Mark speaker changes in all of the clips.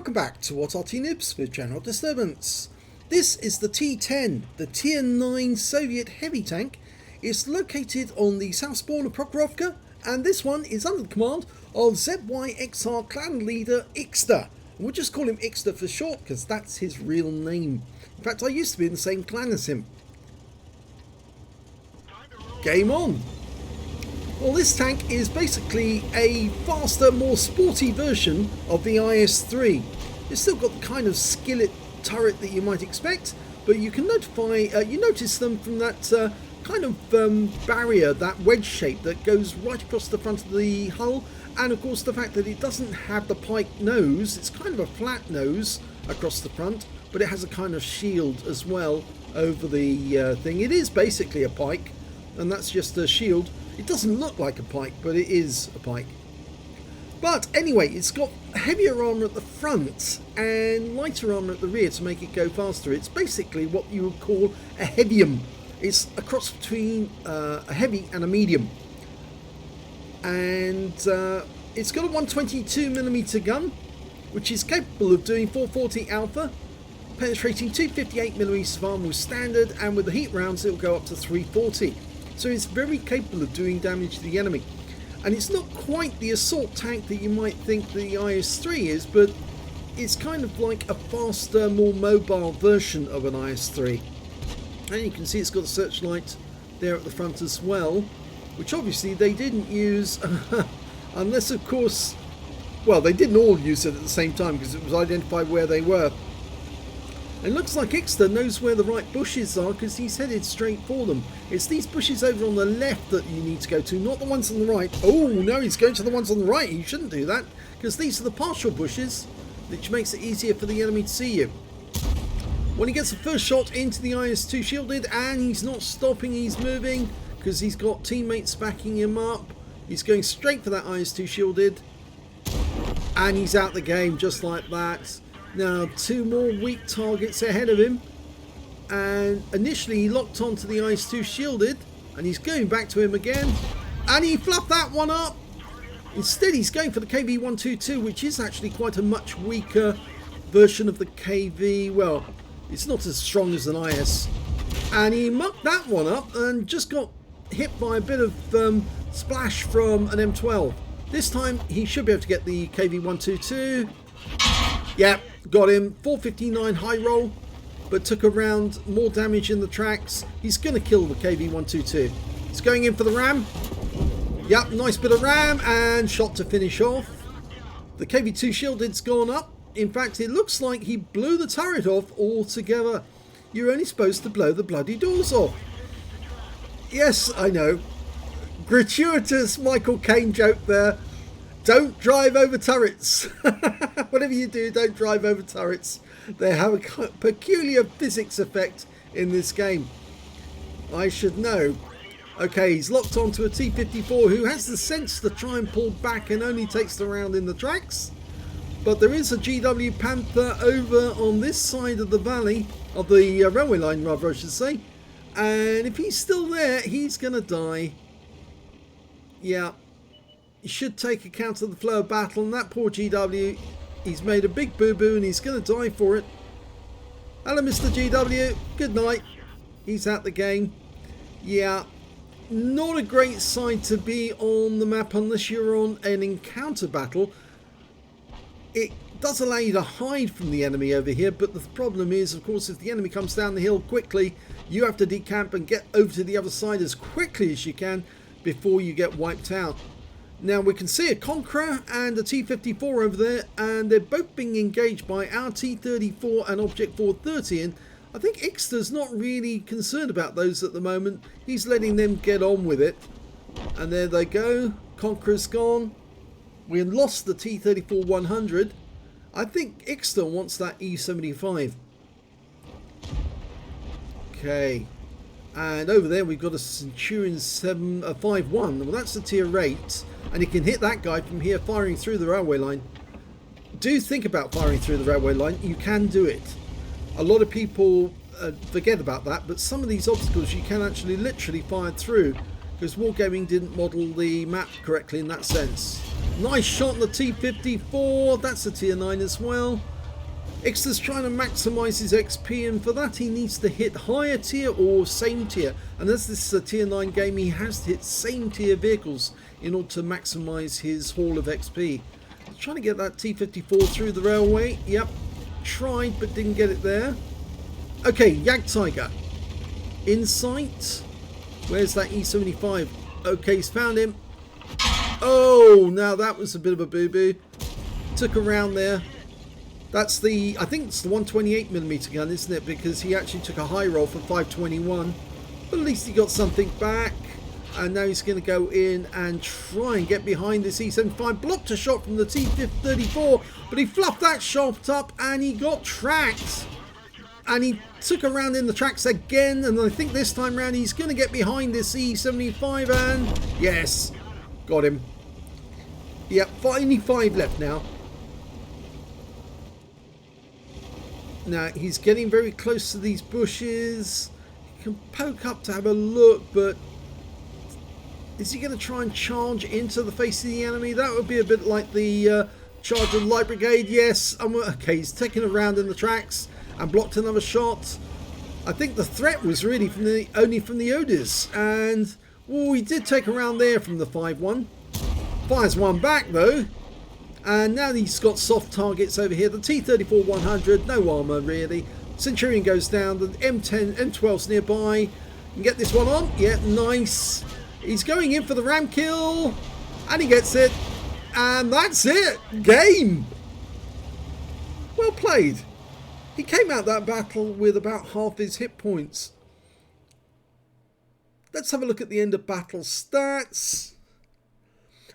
Speaker 1: Welcome back to what Arty Noobs with General Disturbance. This is the T-10, the Tier 9 Soviet heavy tank. It's located on the south spawn of Prokhorovka, and this one is under the command of ZYXR clan leader Ixter. We'll just call him Ixter for short because that's his real name. In fact, I used to be in the same clan as him. Game on! Well, this tank is basically a faster, more sporty version of the IS-3. It's still got the kind of skillet turret that you might expect, but you can notice them from that kind of barrier, that wedge shape that goes right across the front of the hull, and of course the fact that it doesn't have the pike nose. It's kind of a flat nose across the front, but it has a kind of shield as well over the thing. It is basically a pike, and that's just a shield. It doesn't look like a pike, but it is a pike. But anyway, it's got heavier armour at the front and lighter armour at the rear to make it go faster. It's basically what you would call a heavium. It's a cross between a heavy and a medium. And it's got a 122mm gun, which is capable of doing 440 alpha, penetrating 258mm of armour with standard, and with the heat rounds it'll go up to 340. So it's very capable of doing damage to the enemy. And it's not quite the assault tank that you might think the IS-3 is, but it's kind of like a faster, more mobile version of an IS-3. And you can see it's got a searchlight there at the front as well, which obviously they didn't use, unless of course, well, they didn't all use it at the same time because it was identified where they were. It looks like Ixter knows where the right bushes are because he's headed straight for them. It's these bushes over on the left that you need to go to, not the ones on the right. Oh no, he's going to the ones on the right. You shouldn't do that because these are the partial bushes, which makes it easier for the enemy to see you. When he gets the first shot into the IS-2 shielded, and he's not stopping, he's moving because he's got teammates backing him up. He's going straight for that IS-2 shielded, and he's out the game just like that. Now, two more weak targets ahead of him, and initially he locked onto the IS-2 shielded, and he's going back to him again, and he fluffed that one up. Instead he's going for the KV-122, which is actually quite a much weaker version of the KV. Well, it's not as strong as an IS, and he mucked that one up and just got hit by a bit of splash from an M12. This time he should be able to get the KV-122. Yep, got him. 459 high roll, but took a round more damage in the tracks. He's going to kill the KV-122. He's going in for the RAM. Yep, nice bit of RAM and shot to finish off. The KV-2 shielded's gone up. In fact, it looks like he blew the turret off altogether. You're only supposed to blow the bloody doors off. Yes, I know. Gratuitous Michael Caine joke there. Don't drive over turrets. Whatever you do, don't drive over turrets. They have a peculiar physics effect in this game. I should know. Okay, he's locked onto a T-54 who has the sense to try and pull back and only takes the round in the tracks. But there is a GW Panther over on this side of the valley, of the railway line rather I should say. And if he's still there, he's going to die. Yeah. He should take account of the flow of battle, and that poor GW, he's made a big boo-boo and he's going to die for it. Hello, Mr. GW. Good night. He's out the game. Yeah, not a great side to be on the map unless you're on an encounter battle. It does allow you to hide from the enemy over here, but the problem is, of course, if the enemy comes down the hill quickly, you have to decamp and get over to the other side as quickly as you can before you get wiped out. Now we can see a Conqueror and a T-54 over there, and they're both being engaged by our T-34 and Object 430, and I think Ixter's not really concerned about those at the moment. He's letting them get on with it. And there they go. Conqueror's gone. We lost the T-34-100. I think Ixter wants that E-75. Okay. And over there we've got a Centurion 5-1. Well, that's a tier 8. And you can hit that guy from here firing through the railway line. Do think about firing through the railway line. You can do it. A lot of people forget about that, but some of these obstacles you can actually literally fire through because Wargaming didn't model the map correctly in that sense. Nice shot on the T-54. That's a tier 9 as well. Ixter's trying to maximise his XP, and for that he needs to hit higher tier or same tier. And as this is a tier 9 game, he has to hit same tier vehicles in order to maximise his haul of XP. He's trying to get that T-54 through the railway. Yep, tried but didn't get it there. Okay, Jagdtiger. In sight. Where's that E75? Okay, he's found him. Oh, now that was a bit of a boo-boo. Took around there. That's the, I think it's the 128mm gun, isn't it? Because he actually took a high roll for 521. But at least he got something back. And now he's going to go in and try and get behind this E75. Blocked a shot from the T-34, but he fluffed that shot up and he got tracked. And he took a round in the tracks again. And I think this time round he's going to get behind this E75 and yes, got him. Yep, only 5 left now. Now he's getting very close to these bushes. He can poke up to have a look, but is he going to try and charge into the face of the enemy? That would be a bit like the charge of the Light Brigade. Yes, okay, he's taken a round in the tracks and blocked another shot. I think the threat was really from only from the Odis, and oh, he did take a round there from the 5-1. Fires one back though. And now he's got soft targets over here. The T-34-100, no armor really. Centurion goes down. The M12's nearby. You can get this one on. Yeah, nice. He's going in for the ram kill. And he gets it. And that's it. Game. Well played. He came out that battle with about half his hit points. Let's have a look at the end of battle stats.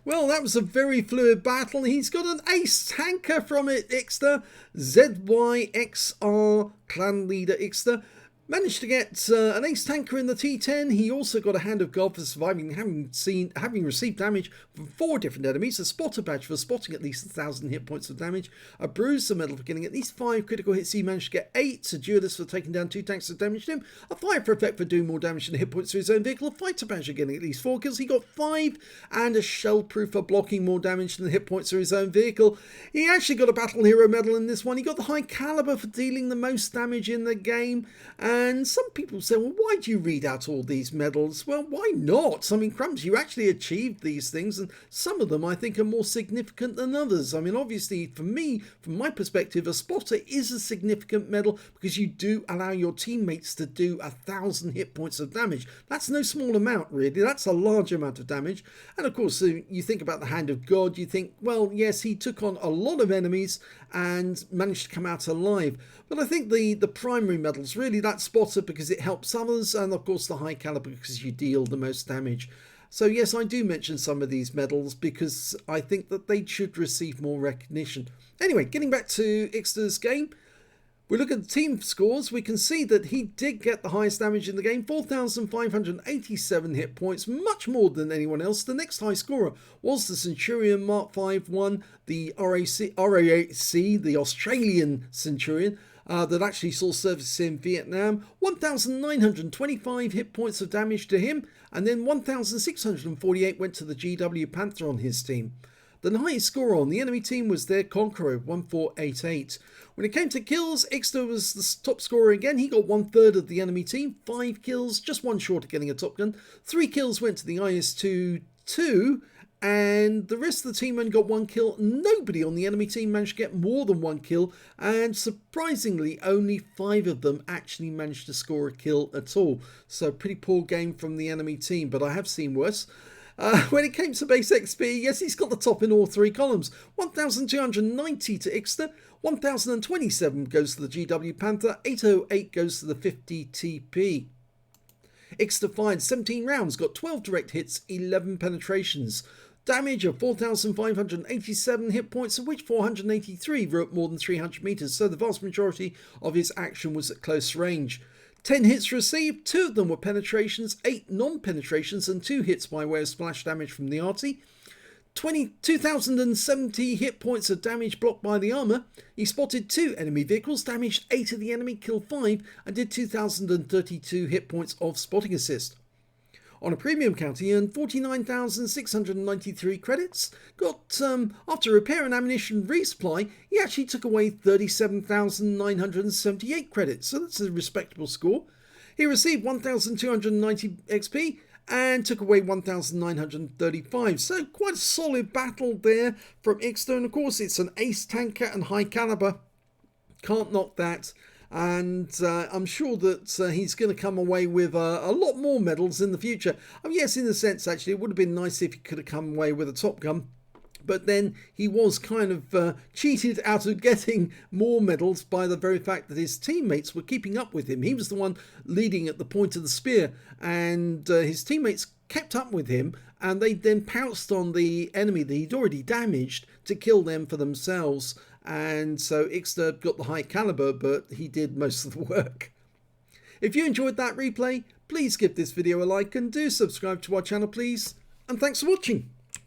Speaker 1: Well, that was a very fluid battle. He's got an ace tanker from it, Ixter. ZYXR clan leader Ixter. Managed to get an ace tanker in the T-10. He also got a hand of God for surviving, having received damage from 4 different enemies. A spotter badge for spotting at least 1,000 hit points of damage. A bruiser medal for getting at least 5 critical hits. He managed to get 8. A duelist for taking down 2 tanks that damaged him. A fire for effect for doing more damage than hit points to his own vehicle. A fighter badge for getting at least 4 kills. He got 5. And a shell proof for blocking more damage than hit points to his own vehicle. He actually got a battle hero medal in this one. He got the high caliber for dealing the most damage in the game. And some people say, well, why do you read out all these medals? Well, why not? I mean, crumbs, you actually achieved these things, and some of them I think are more significant than others. I mean, obviously, for me, from my perspective, a spotter is a significant medal because you do allow your teammates to do 1,000 hit points of damage. That's no small amount, really. That's a large amount of damage. And of course, you think about the Hand of God, you think, well, yes, he took on a lot of enemies and managed to come out alive. But I think the primary medals, really, that spotter because it helps others, and of course the high caliber because you deal the most damage. So yes, I do mention some of these medals because I think that they should receive more recognition. Anyway, getting back to Ixter's game, we look at the team scores. We can see that he did get the highest damage in the game, 4,587 hit points, much more than anyone else. The next high scorer was the Centurion Mark 5-1, the RAC, the Australian Centurion, that actually saw service in Vietnam. 1,925 hit points of damage to him, and then 1,648 went to the GW Panther on his team. The highest scorer on the enemy team was their Conqueror, 1488. When it came to kills, Ixter was the top scorer again. He got 1/3 of the enemy team, 5 kills, just one short of getting a Top Gun. 3 kills went to the IS-2, and the rest of the team only got 1 kill. Nobody on the enemy team managed to get more than 1 kill, and surprisingly only 5 of them actually managed to score a kill at all. So pretty poor game from the enemy team, but I have seen worse. When it came to base XP, yes, he's got the top in all 3 columns. 1,290 to Ixter, 1,027 goes to the GW Panther, 808 goes to the 50 TP. Ixter fired 17 rounds, got 12 direct hits, 11 penetrations. Damage of 4,587 hit points, of which 483 were at more than 300 meters, so the vast majority of his action was at close range. 10 hits received, 2 of them were penetrations, 8 non-penetrations, and 2 hits by way of splash damage from the Arty. 2,070 hit points of damage blocked by the armour. He spotted 2 enemy vehicles, damaged 8 of the enemy, killed 5, and did 2,032 hit points of spotting assist. On a premium count, he earned 49,693 credits. Got, after repair and ammunition resupply, he actually took away 37,978 credits, so that's a respectable score. He received 1,290 XP and took away 1,935. So quite a solid battle there from Ixter. And of course, it's an ace tanker and high caliber. Can't knock that. And I'm sure that he's going to come away with a lot more medals in the future. I mean, yes, in a sense, actually, it would have been nice if he could have come away with a Top Gun. But then he was kind of cheated out of getting more medals by the very fact that his teammates were keeping up with him. He was the one leading at the point of the spear, and his teammates kept up with him, and they then pounced on the enemy that he'd already damaged to kill them for themselves. And so Ixter got the high caliber, but he did most of the work. If you enjoyed that replay, please give this video a like and do subscribe to our channel, please. And thanks for watching.